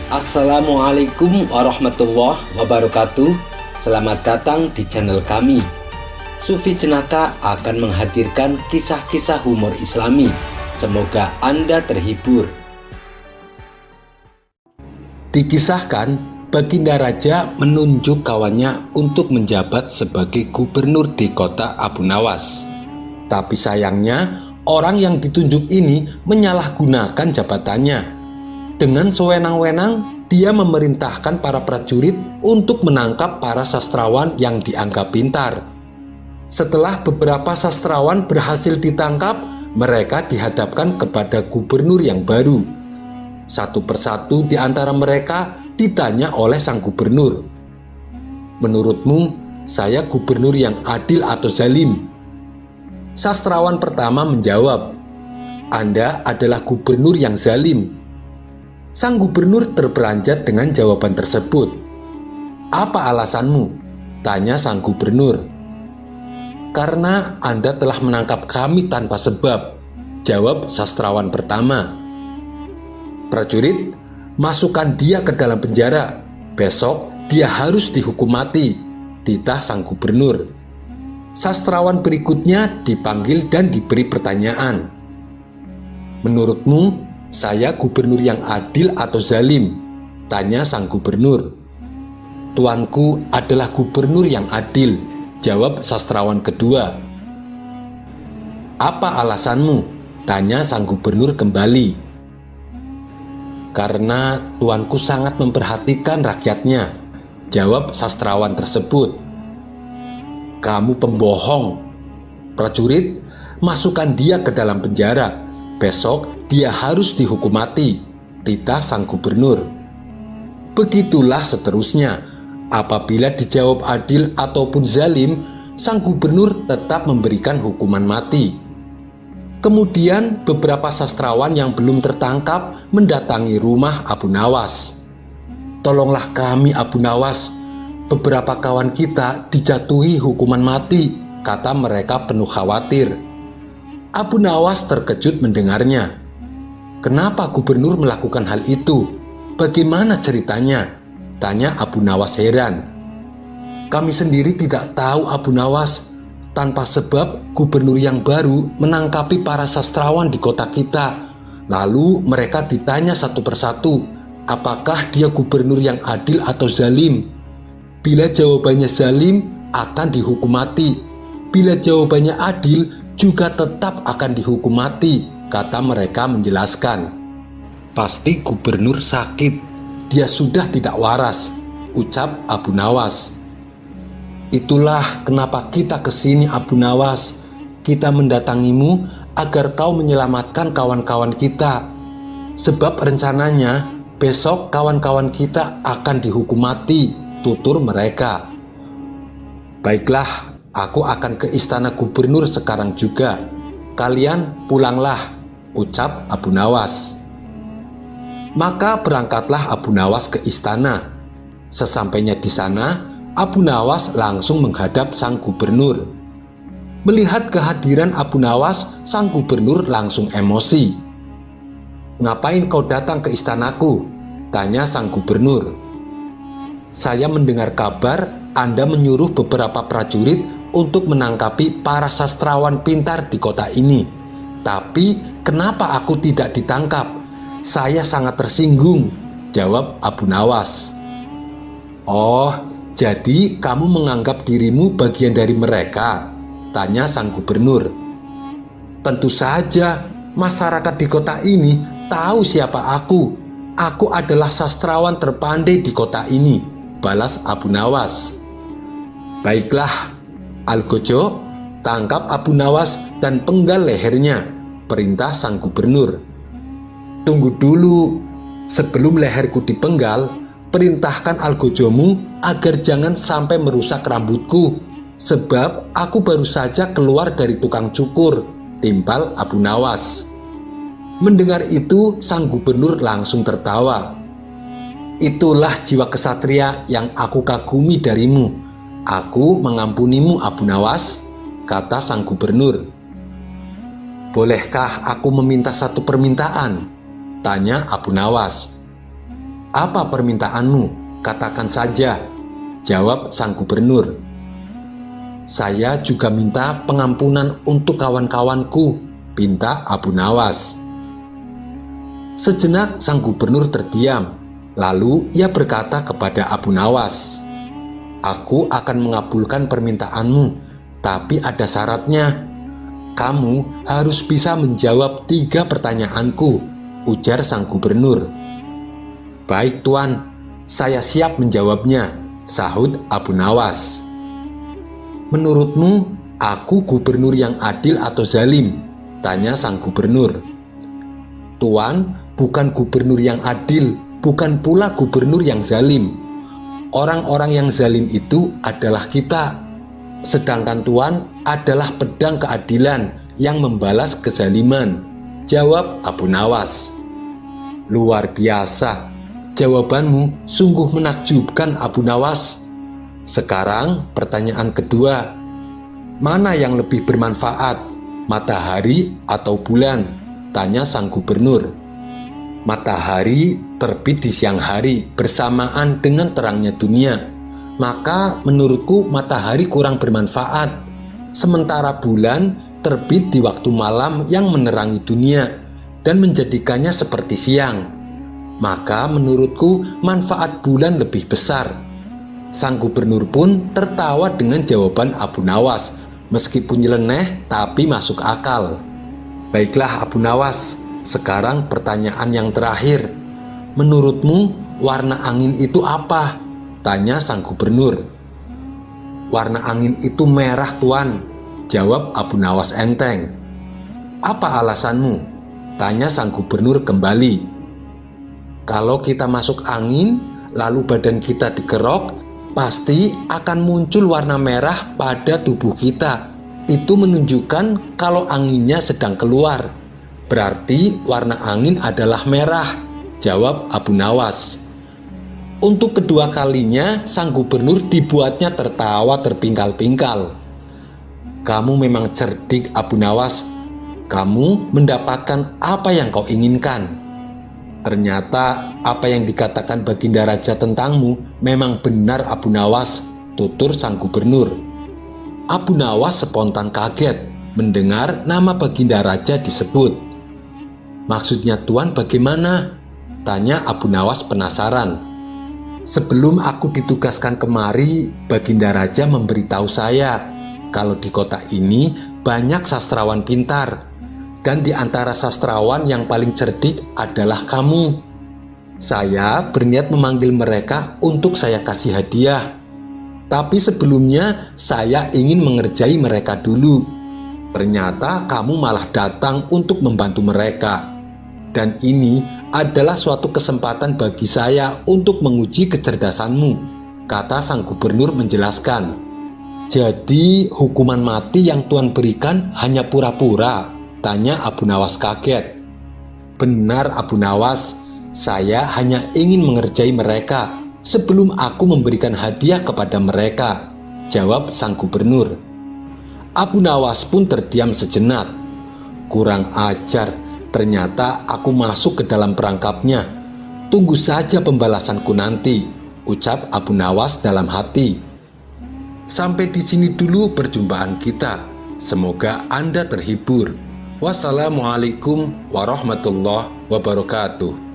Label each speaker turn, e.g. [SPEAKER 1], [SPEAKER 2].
[SPEAKER 1] Assalamualaikum warahmatullahi wabarakatuh. Selamat datang di channel kami. Sufi Cenaka akan menghadirkan kisah-kisah humor Islami. Semoga Anda terhibur. Dikisahkan, Baginda Raja menunjuk kawannya untuk menjabat sebagai gubernur di kota Abu Nawas. Tapi sayangnya, orang yang ditunjuk ini menyalahgunakan jabatannya. Dengan sewenang-wenang, dia memerintahkan para prajurit untuk menangkap para sastrawan yang dianggap pintar. Setelah beberapa sastrawan berhasil ditangkap, mereka dihadapkan kepada gubernur yang baru. Satu persatu di antara mereka ditanya oleh sang gubernur, "Menurutmu, saya gubernur yang adil atau zalim?" Sastrawan pertama menjawab, "Anda adalah gubernur yang zalim." Sang gubernur terperanjat dengan jawaban tersebut. "Apa alasanmu?" tanya sang gubernur. "Karena Anda telah menangkap kami tanpa sebab," jawab sastrawan pertama. "Prajurit, masukkan dia ke dalam penjara. Besok dia harus dihukum mati," titah sang gubernur. Sastrawan berikutnya dipanggil dan diberi pertanyaan. "Menurutmu, saya gubernur yang adil atau zalim?" tanya sang gubernur. "Tuanku adalah gubernur yang adil," jawab sastrawan kedua. "Apa alasanmu?" tanya sang gubernur kembali. "Karena tuanku sangat memperhatikan rakyatnya," jawab sastrawan tersebut. "Kamu pembohong. Prajurit, masukkan dia ke dalam penjara. Besok dia harus dihukum mati," titah sang gubernur. Begitulah seterusnya. Apabila dijawab adil ataupun zalim, sang gubernur tetap memberikan hukuman mati. Kemudian beberapa sastrawan yang belum tertangkap mendatangi rumah Abu Nawas. "Tolonglah kami, Abu Nawas. Beberapa kawan kita dijatuhi hukuman mati," kata mereka penuh khawatir. Abu Nawas terkejut mendengarnya. "Kenapa gubernur melakukan hal itu? Bagaimana ceritanya?" tanya Abu Nawas heran. "Kami sendiri tidak tahu, Abu Nawas. Tanpa sebab gubernur yang baru menangkapi para sastrawan di kota kita. Lalu mereka ditanya satu persatu, apakah dia gubernur yang adil atau zalim. Bila jawabannya zalim, akan dihukum mati. Bila jawabannya adil, juga tetap akan dihukum mati," kata mereka menjelaskan. "Pasti gubernur sakit. Dia sudah tidak waras," ucap Abu Nawas. "Itulah kenapa kita kesini, Abu Nawas. Kita mendatangimu agar kau menyelamatkan kawan-kawan kita. Sebab rencananya besok kawan-kawan kita akan dihukum mati," tutur mereka. "Baiklah, aku akan ke istana gubernur sekarang juga. Kalian pulanglah," ucap Abu Nawas. Maka berangkatlah Abu Nawas ke istana. Sesampainya di sana, Abu Nawas langsung menghadap sang gubernur. Melihat kehadiran Abu Nawas, sang gubernur langsung emosi. "Ngapain kau datang ke istanaku?" tanya sang gubernur. "Saya mendengar kabar Anda menyuruh beberapa prajurit untuk menangkapi para sastrawan pintar di kota ini. Tapi kenapa aku tidak ditangkap? Saya sangat tersinggung," jawab Abu Nawas. "Oh, jadi kamu menganggap dirimu bagian dari mereka?" tanya sang gubernur. "Tentu saja, masyarakat di kota ini tahu siapa aku. Aku adalah sastrawan terpandai di kota ini," balas Abu Nawas. "Baiklah, Algojo, tangkap Abu Nawas dan penggal lehernya," perintah sang gubernur. "Tunggu dulu, sebelum leherku dipenggal, perintahkan algojomu agar jangan sampai merusak rambutku, sebab aku baru saja keluar dari tukang cukur," timpal Abu Nawas. Mendengar itu, sang gubernur langsung tertawa. "Itulah jiwa kesatria yang aku kagumi darimu. Aku mengampunimu, Abu Nawas," kata sang gubernur. "Bolehkah aku meminta satu permintaan?" tanya Abu Nawas. "Apa permintaanmu? Katakan saja," jawab sang gubernur. "Saya juga minta pengampunan untuk kawan-kawanku," pinta Abu Nawas. Sejenak sang gubernur terdiam, lalu ia berkata kepada Abu Nawas, "Aku akan mengabulkan permintaanmu, tapi ada syaratnya. Kamu harus bisa menjawab 3 pertanyaanku," ujar sang gubernur. "Baik Tuan, saya siap menjawabnya," sahut Abu Nawas. "Menurutmu, aku gubernur yang adil atau zalim?" tanya sang gubernur. "Tuan, bukan gubernur yang adil, bukan pula gubernur yang zalim. Orang-orang yang zalim itu adalah kita, sedangkan Tuan adalah pedang keadilan yang membalas kezaliman," jawab Abu Nawas. "Luar biasa, jawabanmu sungguh menakjubkan Abu Nawas. Sekarang pertanyaan kedua, mana yang lebih bermanfaat, matahari atau bulan?" tanya sang gubernur. "Matahari terbit di siang hari bersamaan dengan terangnya dunia, maka menurutku matahari kurang bermanfaat. Sementara bulan terbit di waktu malam yang menerangi dunia dan menjadikannya seperti siang, maka menurutku manfaat bulan lebih besar." Sang gubernur pun tertawa dengan jawaban Abu Nawas, meskipun nyeleneh tapi masuk akal. "Baiklah Abu Nawas, sekarang pertanyaan yang terakhir. Menurutmu warna angin itu apa?" tanya sang gubernur. "Warna angin itu merah Tuan," jawab Abu Nawas enteng. "Apa alasanmu?" tanya sang gubernur kembali. "Kalau kita masuk angin, lalu badan kita dikerok, pasti akan muncul warna merah pada tubuh kita. Itu menunjukkan kalau anginnya sedang keluar. Berarti warna angin adalah merah," jawab Abu Nawas. Untuk kedua kalinya, sang gubernur dibuatnya tertawa terpingkal-pingkal. "Kamu memang cerdik Abu Nawas. Kamu mendapatkan apa yang kau inginkan. Ternyata apa yang dikatakan Baginda Raja tentangmu memang benar Abu Nawas," tutur sang gubernur. Abu Nawas spontan kaget mendengar nama Baginda Raja disebut. "Maksudnya Tuan bagaimana?" tanya Abu Nawas penasaran. "Sebelum aku ditugaskan kemari, Baginda Raja memberitahu saya kalau di kota ini banyak sastrawan pintar, dan di antara sastrawan yang paling cerdik adalah kamu. Saya berniat memanggil mereka untuk saya kasih hadiah. Tapi sebelumnya saya ingin mengerjai mereka dulu. Ternyata kamu malah datang untuk membantu mereka. Dan ini adalah suatu kesempatan bagi saya untuk menguji kecerdasanmu," kata sang gubernur menjelaskan. "Jadi hukuman mati yang Tuan berikan hanya pura-pura?" tanya Abu Nawas kaget. "Benar Abu Nawas, saya hanya ingin mengerjai mereka sebelum aku memberikan hadiah kepada mereka," jawab sang gubernur. Abu Nawas pun terdiam sejenak. "Kurang ajar, ternyata aku masuk ke dalam perangkapnya. Tunggu saja pembalasanku nanti," ucap Abu Nawas dalam hati. Sampai di sini dulu perjumpaan kita. Semoga Anda terhibur. Wassalamualaikum warahmatullahi wabarakatuh.